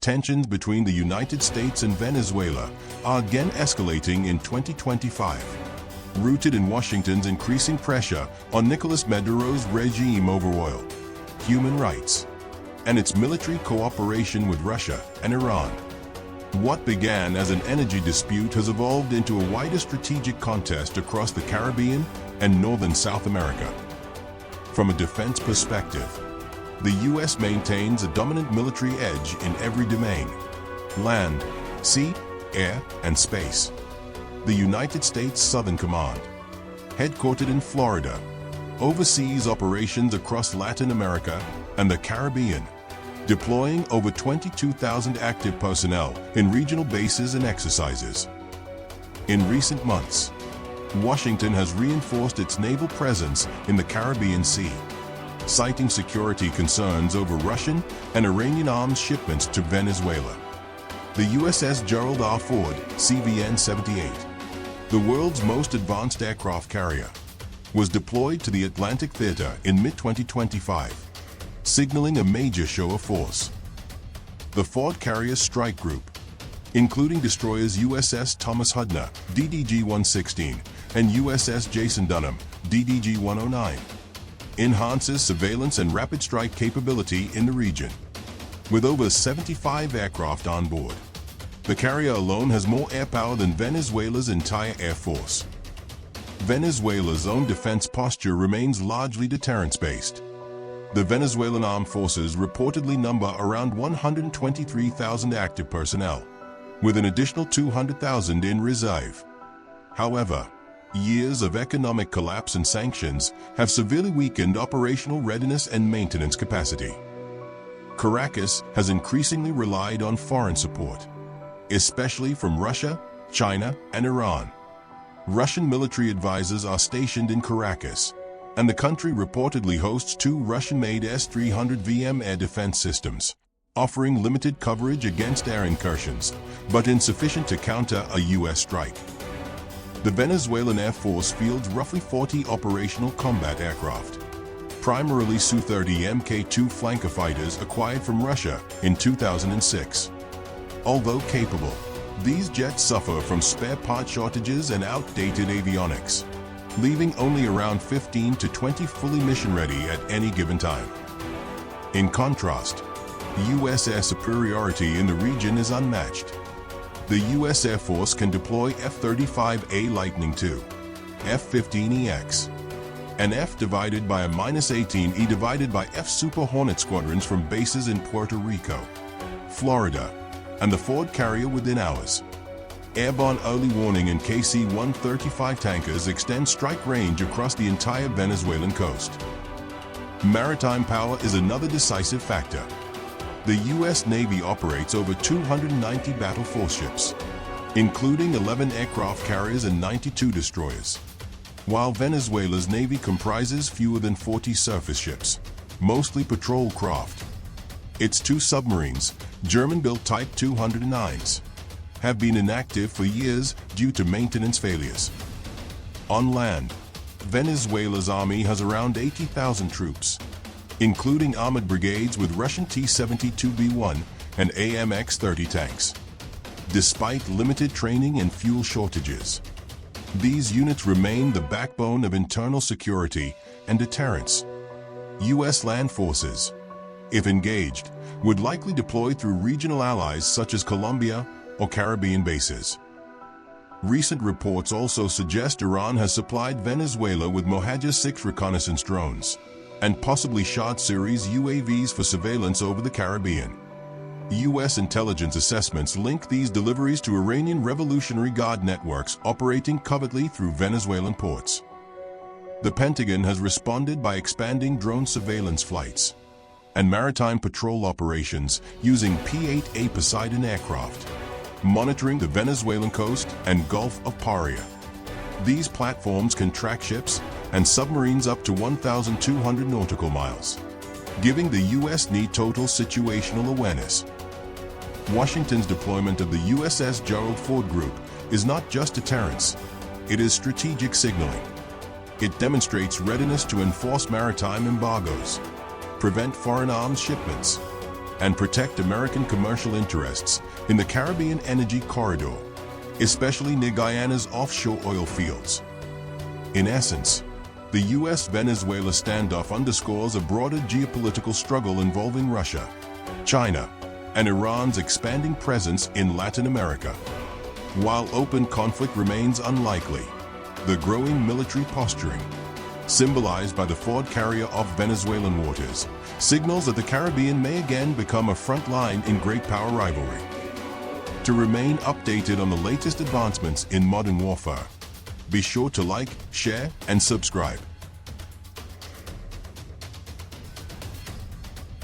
Tensions between the United States and Venezuela are again escalating in 2025, rooted in Washington's increasing pressure on Nicolas Maduro's regime over oil, human rights, and its military cooperation with Russia and Iran. What began as an energy dispute has evolved into a wider strategic contest across the Caribbean and northern South America. From a defense perspective, the U.S. maintains a dominant military edge in every domain: land, sea, air, and space. The United States Southern Command, headquartered in Florida, oversees operations across Latin America and the Caribbean, deploying over 22,000 active personnel in regional bases and exercises. In recent months, Washington has reinforced its naval presence in the Caribbean Sea, citing security concerns over Russian and Iranian arms shipments to Venezuela. The USS Gerald R. Ford, CVN-78, the world's most advanced aircraft carrier, was deployed to the Atlantic Theater in mid-2025, signaling a major show of force. The Ford Carrier Strike Group, including destroyers USS Thomas Hudner, DDG-116, and USS Jason Dunham, DDG-109, enhances surveillance and rapid strike capability in the region. With over 75 aircraft on board, the carrier alone has more air power than Venezuela's entire air force. Venezuela's own defense posture remains largely deterrence-based. The Venezuelan armed forces reportedly number around 123,000 active personnel, with an additional 200,000 in reserve. However, years of economic collapse and sanctions have severely weakened operational readiness and maintenance capacity. Caracas has increasingly relied on foreign support, especially from Russia, China, and Iran. Russian military advisors are stationed in Caracas, and the country reportedly hosts 2 Russian-made S-300VM air defense systems, offering limited coverage against air incursions, but insufficient to counter a U.S. strike. The Venezuelan Air Force fields roughly 40 operational combat aircraft, primarily Su-30 Mk2 flanker fighters acquired from Russia in 2006. Although capable, these jets suffer from spare part shortages and outdated avionics, leaving only around 15 to 20 fully mission-ready at any given time. In contrast, U.S. air superiority in the region is unmatched. The U.S. Air Force can deploy F-35A Lightning II, F-15EX, and F/18E divided by F Super Hornet squadrons from bases in Puerto Rico, Florida, and the Ford carrier within hours. Airborne early warning and KC-135 tankers extend strike range across the entire Venezuelan coast. Maritime power is another decisive factor. The U.S. Navy operates over 290 battle force ships, including 11 aircraft carriers and 92 destroyers, while Venezuela's Navy comprises fewer than 40 surface ships, mostly patrol craft. Its 2 submarines, German-built Type 209s, have been inactive for years due to maintenance failures. On land, Venezuela's army has around 80,000 troops, including armored brigades with Russian T-72B1 and AMX-30 tanks. Despite limited training and fuel shortages, these units remain the backbone of internal security and deterrence. U.S. land forces, if engaged, would likely deploy through regional allies such as Colombia or Caribbean bases. Recent reports also suggest Iran has supplied Venezuela with Mohajer-6 reconnaissance drones and possibly Shahd series UAVs for surveillance over the Caribbean. U.S. intelligence assessments link these deliveries to Iranian Revolutionary Guard networks operating covertly through Venezuelan ports. The Pentagon has responded by expanding drone surveillance flights and maritime patrol operations using P-8A Poseidon aircraft, monitoring the Venezuelan coast and Gulf of Paria. These platforms can track ships and submarines up to 1,200 nautical miles, giving the U.S. need total situational awareness. Washington's deployment of the USS Gerald Ford Group is not just deterrence, it is strategic signaling. It demonstrates readiness to enforce maritime embargoes, prevent foreign arms shipments, and protect American commercial interests in the Caribbean energy corridor, especially near Guyana's offshore oil fields. In essence, the U.S.-Venezuela standoff underscores a broader geopolitical struggle involving Russia, China, and Iran's expanding presence in Latin America. While open conflict remains unlikely, the growing military posturing, symbolized by the Ford carrier off Venezuelan waters, signals that the Caribbean may again become a front line in great power rivalry. To remain updated on the latest advancements in modern warfare, be sure to like, share, and subscribe.